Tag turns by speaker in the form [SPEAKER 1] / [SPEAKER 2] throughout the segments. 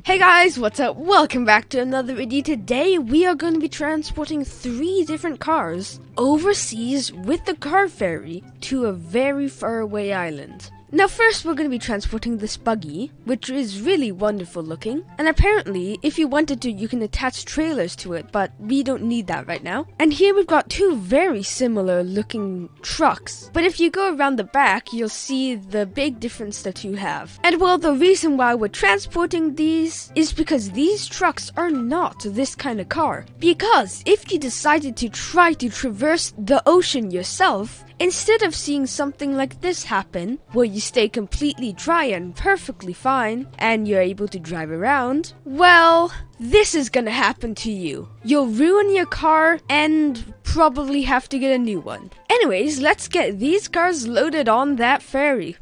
[SPEAKER 1] Hey guys, what's up? Welcome back to another video. Today we are going to be transporting 3 different cars overseas with the car ferry to a very far away island. Now first we're going to be transporting this buggy, which is really wonderful looking, and apparently if you wanted to you can attach trailers to it, but we don't need that right now. And here we've got 2 very similar looking trucks, but if you go around the back you'll see the big difference the 2 have. And well, the reason why we're transporting these is because these trucks are not this kind of car. Because if you decided to try to traverse the ocean yourself, instead of seeing something like this happen, where you stay completely dry and perfectly fine, and you're able to drive around, well, this is gonna happen to you. You'll ruin your car and probably have to get a new one. Anyways, let's get these cars loaded on that ferry.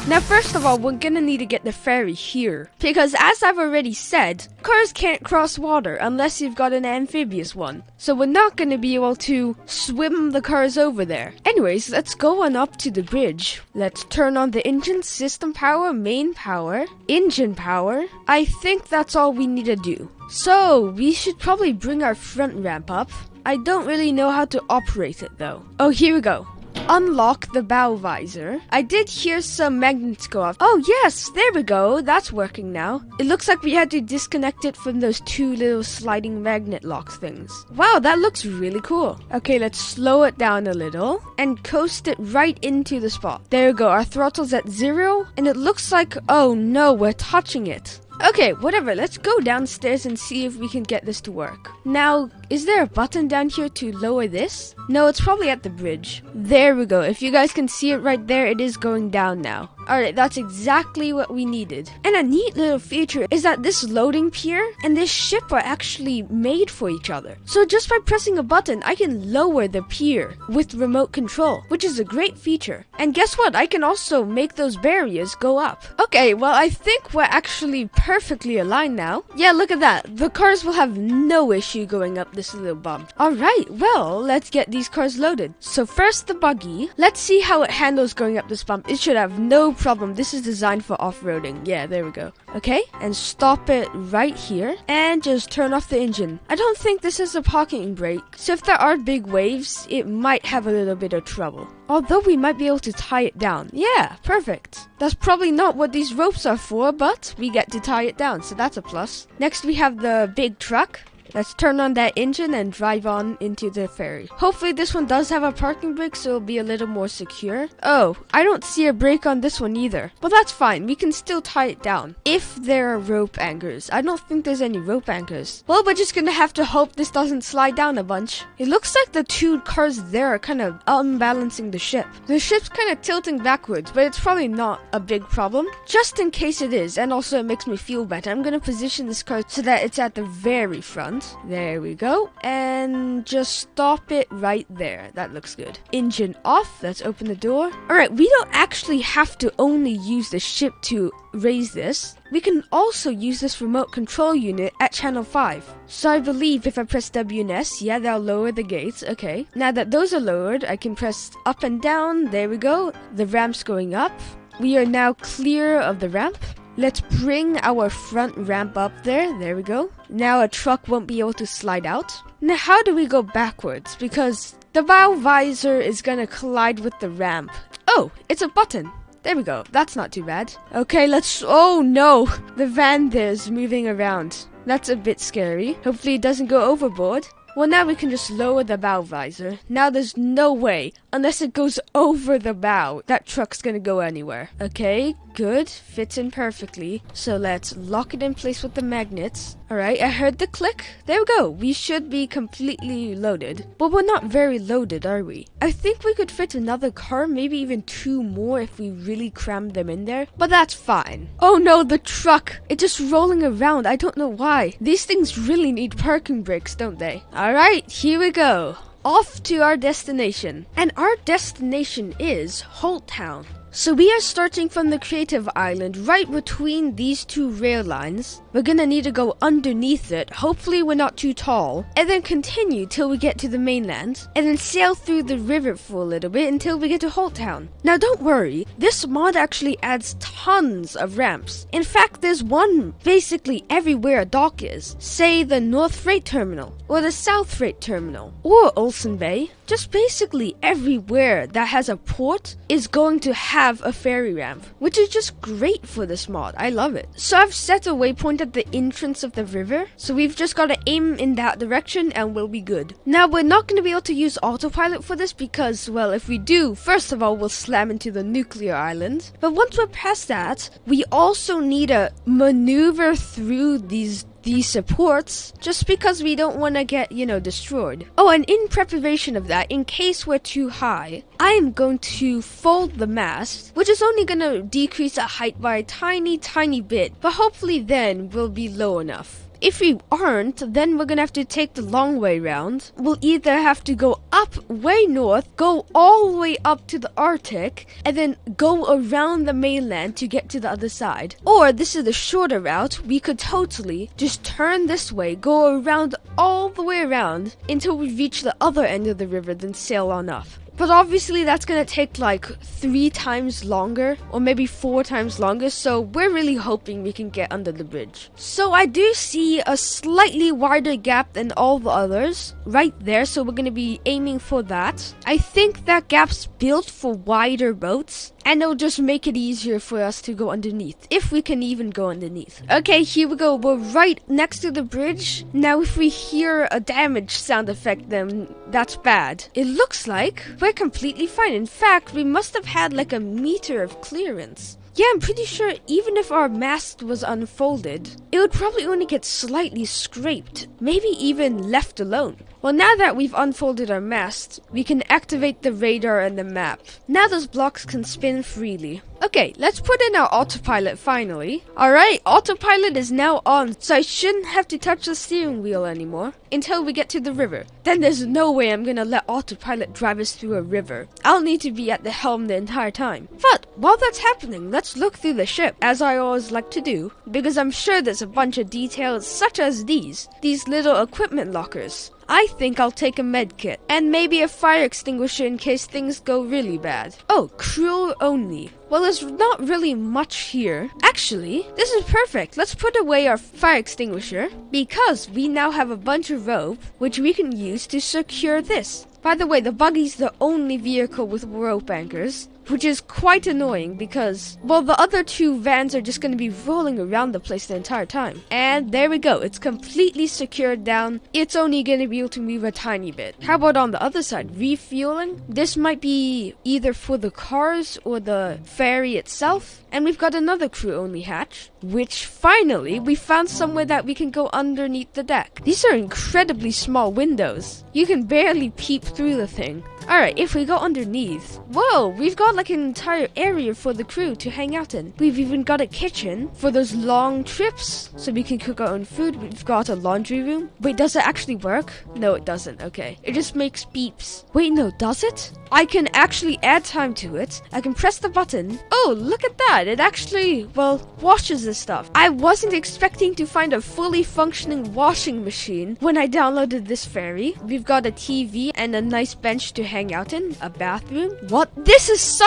[SPEAKER 1] Now first of all, we're gonna need to get the ferry here, because as I've already said, cars can't cross water unless you've got an amphibious one. So we're not gonna be able to swim the cars over there. Anyways, let's go on up to the bridge. Let's turn on the engine, system power, main power, engine power. I think that's all we need to do. So we should probably bring our front ramp up. I don't really know how to operate it though. Oh, here we go. Unlock the bow visor. I did hear some magnets go off. Oh yes, there we go. That's working now. It looks like we had to disconnect it from those 2 little sliding magnet lock things. Wow, that looks really cool. Okay, let's slow it down a little and coast it right into the spot. There we go. Our throttle's at 0 and it looks like, oh no, we're touching it. Okay, whatever, let's go downstairs and see if we can get this to work. Now, is there a button down here to lower this? No, it's probably at the bridge. There we go. If you guys can see it right there, it is going down now. Alright, that's exactly what we needed. And a neat little feature is that this loading pier and this ship are actually made for each other. So just by pressing a button, I can lower the pier with remote control, which is a great feature. And guess what? I can also make those barriers go up. Okay, well, I think we're actually perfectly aligned now. Yeah, look at that. The cars will have no issue going up this little bump. Alright, well, let's get these cars loaded. So first the buggy. Let's see how it handles going up this bump. It should have no problem. This is designed for off-roading. Yeah, there we go. Okay, and stop it right here and just turn off the engine. I don't think this is a parking brake, so if there are big waves, it might have a little bit of trouble. Although we might be able to tie it down. Yeah, perfect. That's probably not what these ropes are for, but we get to tie it down, so that's a plus. Next we have the big truck. Let's turn on that engine and drive on into the ferry. Hopefully this one does have a parking brake, so it'll be a little more secure. Oh, I don't see a brake on this one either. But that's fine, we can still tie it down. If there are rope anchors. I don't think there's any rope anchors. Well, we're just gonna have to hope this doesn't slide down a bunch. It looks like the 2 cars there are kind of unbalancing the ship. The ship's kind of tilting backwards, but it's probably not a big problem. Just in case it is, and also it makes me feel better, I'm gonna position this car so that it's at the very front. There we go, and just stop it right there. That looks good. Engine off. Let's open the door. Alright, we don't actually have to only use the ship to raise this. We can also use this remote control unit at channel 5. So I believe if I press W and S, yeah, they'll lower the gates. Okay, now that those are lowered, I can press up and down. There we go. The ramp's going up. We are now clear of the ramp. Let's bring our front ramp up there. There we go. Now a truck won't be able to slide out. Now how do we go backwards? Because the bow visor is gonna collide with the ramp. Oh, it's a button. There we go. That's not too bad. Okay, let's... Oh no! The van there's moving around. That's a bit scary. Hopefully it doesn't go overboard. Well, now we can just lower the bow visor. Now there's no way, unless it goes over the bow, that truck's gonna go anywhere. Okay, good. Fits in perfectly. So let's lock it in place with the magnets. Alright, I heard the click. There we go. We should be completely loaded. But we're not very loaded, are we? I think we could fit another car, maybe even 2 more if we really crammed them in there. But that's fine. Oh no, the truck. It's just rolling around. I don't know why. These things really need parking brakes, don't they? Alright, here we go. Off to our destination. And our destination is Holt Town. So we are starting from the creative island right between these two rail lines. We're gonna need to go underneath it, hopefully we're not too tall, and then continue till we get to the mainland, and then sail through the river for a little bit until we get to Holt Town. Now don't worry, this mod actually adds tons of ramps. In fact, there's one basically everywhere a dock is. Say the North Freight Terminal, or the South Freight Terminal, or Olsen Bay. Just basically everywhere that has a port is going to have a ferry ramp, which is just great for this mod. I love it. So I've set a waypoint at the entrance of the river, so we've just got to aim in that direction and we'll be good. Now we're not going to be able to use autopilot for this because, well, if we do, first of all, we'll slam into the nuclear island. But once we're past that, we also need to maneuver through these supports just because we don't want to get, destroyed. Oh, and in preparation of that, in case we're too high, I am going to fold the mast, which is only going to decrease the height by a tiny bit, but hopefully then we'll be low enough. If we aren't, then we're gonna have to take the long way round. We'll either have to go up way north, go all the way up to the Arctic, and then go around the mainland to get to the other side. Or this is the shorter route. We could totally just turn this way, go around all the way around until we reach the other end of the river, then sail on up. But obviously that's gonna take like 3 times longer, or maybe 4 times longer, so we're really hoping we can get under the bridge. So I do see a slightly wider gap than all the others, right there, so we're gonna be aiming for that. I think that gap's built for wider boats, and it'll just make it easier for us to go underneath, if we can even go underneath. Okay, here we go, we're right next to the bridge. Now if we hear a damage sound effect, then that's bad. It looks like we're completely fine. In fact, we must have had like a meter of clearance. Yeah, I'm pretty sure even if our mast was unfolded, it would probably only get slightly scraped, maybe even left alone. Well, now that we've unfolded our mast, we can activate the radar and the map. Now those blocks can spin freely. Okay, let's put in our autopilot finally. Alright, autopilot is now on, so I shouldn't have to touch the steering wheel anymore until we get to the river. Then there's no way I'm gonna let autopilot drive us through a river. I'll need to be at the helm the entire time. But while that's happening, let's look through the ship, as I always like to do, because I'm sure there's a bunch of details such as these little equipment lockers. I think I'll take a med kit, and maybe a fire extinguisher in case things go really bad. Oh, crew only. Well, there's not really much here. Actually, this is perfect. Let's put away our fire extinguisher, because we now have a bunch of rope, which we can use to secure this. By the way, the buggy's the only vehicle with rope anchors, which is quite annoying because, well, the other 2 vans are just going to be rolling around the place the entire time. And there we go. It's completely secured down. It's only going to be able to move a tiny bit. How about on the other side? Refueling? This might be either for the cars or the ferry itself. And we've got another crew-only hatch, which finally we found somewhere that we can go underneath the deck. These are incredibly small windows. You can barely peep through the thing. Alright, if we go underneath, whoa, we've got like an entire area for the crew to hang out in. We've even got a kitchen for those long trips, so we can cook our own food. We've got a laundry room. Wait, does it actually work? No, it doesn't. Okay, it just makes beeps. Wait, no, does it? I can actually add time to it. I can press the button. Oh, look at that. It actually, well, washes this stuff. I wasn't expecting to find a fully functioning washing machine when I downloaded this ferry. We've got a TV and a nice bench to hang out in, a bathroom. What? This is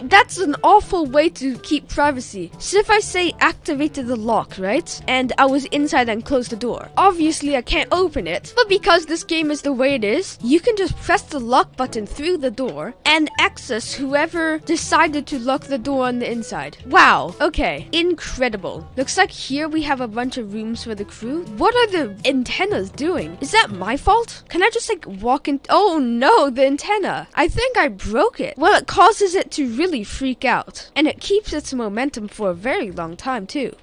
[SPEAKER 1] that's an awful way to keep privacy. So if I say activated the lock, right? And I was inside and closed the door. Obviously I can't open it, but because this game is the way it is, you can just press the lock button through the door and access whoever decided to lock the door on the inside. Wow, okay, incredible. Looks like here we have a bunch of rooms for the crew. What are the antennas doing? Is that my fault? Can I just like walk in? Oh no, the antenna. I think I broke it. Well, it causes it to really freak out, and it keeps its momentum for a very long time too.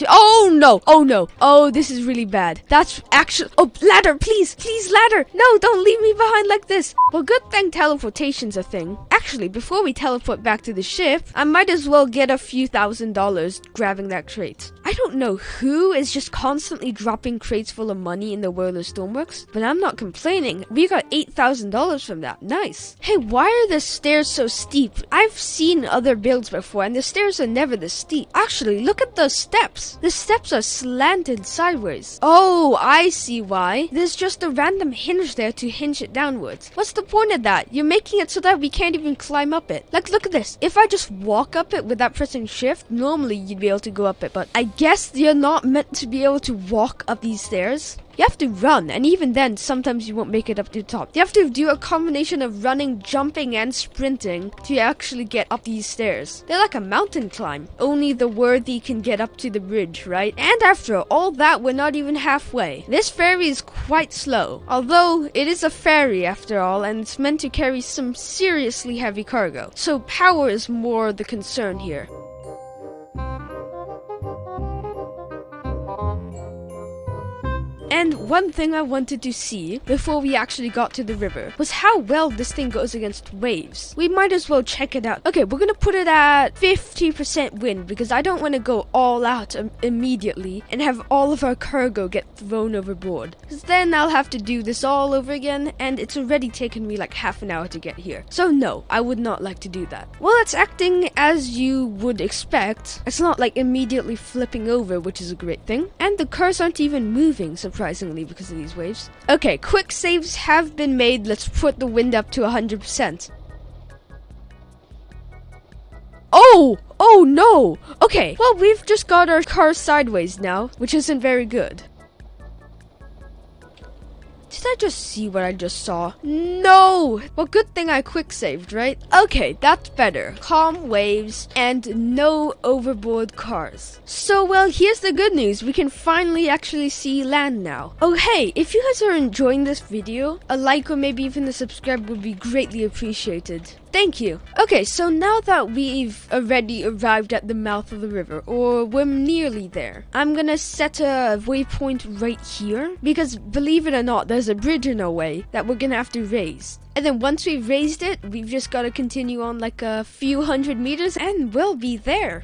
[SPEAKER 1] Oh no, oh no, oh this is really bad. That's actually, oh ladder, please ladder. No, don't leave me behind like this. Well, good thing teleportation's a thing. Actually, Actually, before we teleport back to the ship, I might as well get a few $1,000s grabbing that crate. I don't know who is just constantly dropping crates full of money in the world of Stormworks, but I'm not complaining. We got $8,000 from that. Nice. Hey, why are the stairs so steep? I've seen other builds before, and the stairs are never this steep. Actually, look at those steps. The steps are slanted sideways. Oh, I see why. There's just a random hinge there to hinge it downwards. What's the point of that? You're making it so that we can't even climb up it. Like, look at this. If I just walk up it without pressing shift, normally you'd be able to go up it, but I guess you're not meant to be able to walk up these stairs. You have to run, and even then, sometimes you won't make it up to the top. You have to do a combination of running, jumping, and sprinting to actually get up these stairs. They're like a mountain climb. Only the worthy can get up to the bridge, right? And after all that, we're not even halfway. This ferry is quite slow, although it is a ferry after all, and it's meant to carry some seriously heavy cargo. So power is more the concern here. And one thing I wanted to see before we actually got to the river was how well this thing goes against waves. We might as well check it out. Okay, we're gonna put it at 50% wind because I don't want to go all out immediately and have all of our cargo get thrown overboard. Because then I'll have to do this all over again, and it's already taken me like half an hour to get here. So no, I would not like to do that. Well, it's acting as you would expect. It's not like immediately flipping over, which is a great thing. And the cars aren't even moving, surprisingly, because of these waves. Okay, quick saves have been made. Let's put the wind up to 100%. Oh no! Okay, well, we've just got our car sideways now, which isn't very good. Did I just see what I just saw? No! Well, good thing I quick saved, right? Okay, that's better. Calm waves and no overboard cars. So, well, here's the good news. We can finally actually see land now. Oh, hey, if you guys are enjoying this video, a like or maybe even a subscribe would be greatly appreciated. Thank you. Okay, so now that we've already arrived at the mouth of the river, or we're nearly there, I'm gonna set a waypoint right here, because believe it or not, there's a bridge in our way that we're gonna have to raise. And then once we've raised it, we've just gotta continue on like a few hundred meters and we'll be there.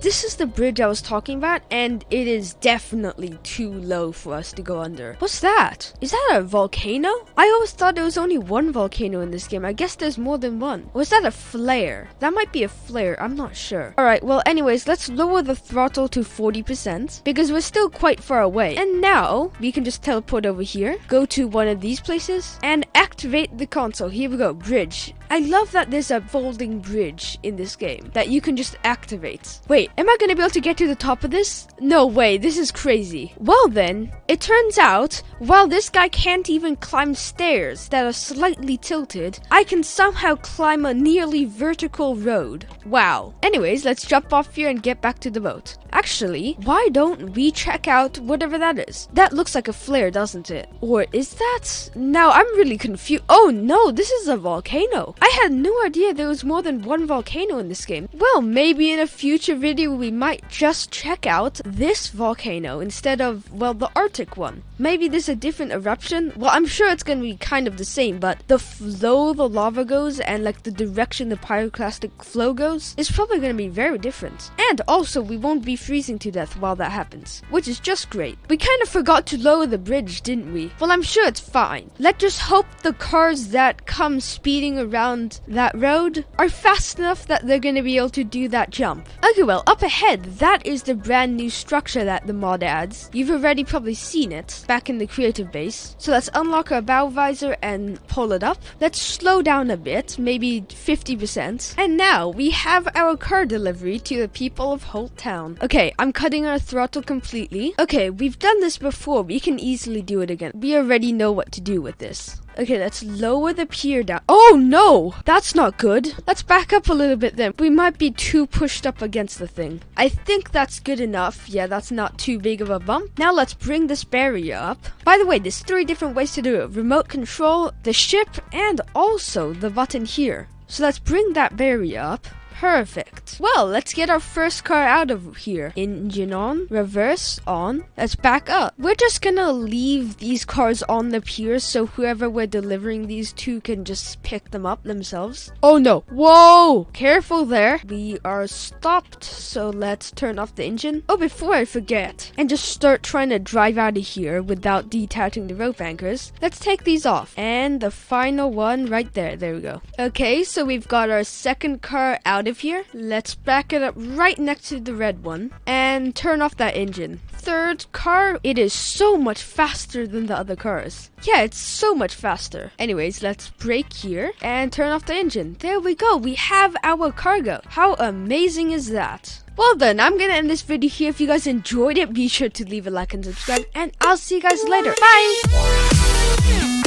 [SPEAKER 1] This is the bridge I was talking about, and it is definitely too low for us to go under. What's that? Is that a volcano? I always thought there was only one volcano in this game. I guess there's more than one. Or is that a flare? That might be a flare. I'm not sure. Alright, well, anyways, let's lower the throttle to 40% because we're still quite far away. And now we can just teleport over here, go to one of these places, and activate the console. Here we go, bridge. I love that there's a folding bridge in this game that you can just activate. Wait, am I gonna be able to get to the top of this? No way, this is crazy. Well then, it turns out, while this guy can't even climb stairs that are slightly tilted, I can somehow climb a nearly vertical road. Wow. Anyways, let's jump off here and get back to the boat. Actually, why don't we check out whatever that is? That looks like a flare, doesn't it? Or is that? Now I'm really confused. Oh no, this is a volcano. I had no idea there was more than one volcano in this game. Well, maybe in a future video we might just check out this volcano instead of, well, the Arctic one. Maybe there's a different eruption. Well, I'm sure it's gonna be kind of the same, but the flow the lava goes and like the direction the pyroclastic flow goes is probably gonna be very different. And also, we won't be freezing to death while that happens, which is just great. We kind of forgot to lower the bridge, didn't we? Well, I'm sure it's fine. Let's just hope the cars that come speeding around that road are fast enough that they're gonna be able to do that jump. Okay, well, up ahead, that is the brand new structure that the mod adds. You've already probably seen it back in the creative base. So let's unlock our bow visor and pull it up. Let's slow down a bit, maybe 50%. And now we have our car delivery to the people of Holt Town. Okay, I'm cutting our throttle completely. Okay, we've done this before. We can easily do it again. We already know what to do with this. Okay, let's lower the pier down. Oh no, that's not good. Let's back up a little bit then. We might be too pushed up against the thing. I think that's good enough. Yeah, that's not too big of a bump. Now let's bring this barrier up. By the way, there's 3 different ways to do it. Remote control, the ship, and also the button here. So let's bring that barrier up. Perfect. Well, let's get our first car out of here. Engine on, reverse on. Let's back up. We're just gonna leave these cars on the pier so whoever we're delivering these to can just pick them up themselves. Oh no. Whoa! Careful there. We are stopped, so let's turn off the engine. Oh, before I forget, and just start trying to drive out of here without detaching the rope anchors, let's take these off. And the final one right there. There we go. Okay, so we've got our second car out of here. Let's back it up right next to the red one and turn off that engine. Third car, it is so much faster than the other cars. Yeah, it's so much faster. Anyways, let's brake here and turn off the engine. There we go. We have our cargo. How amazing is that? Well then, I'm gonna end this video here. If you guys enjoyed it, be sure to leave a like and subscribe, and I'll see you guys later. Bye!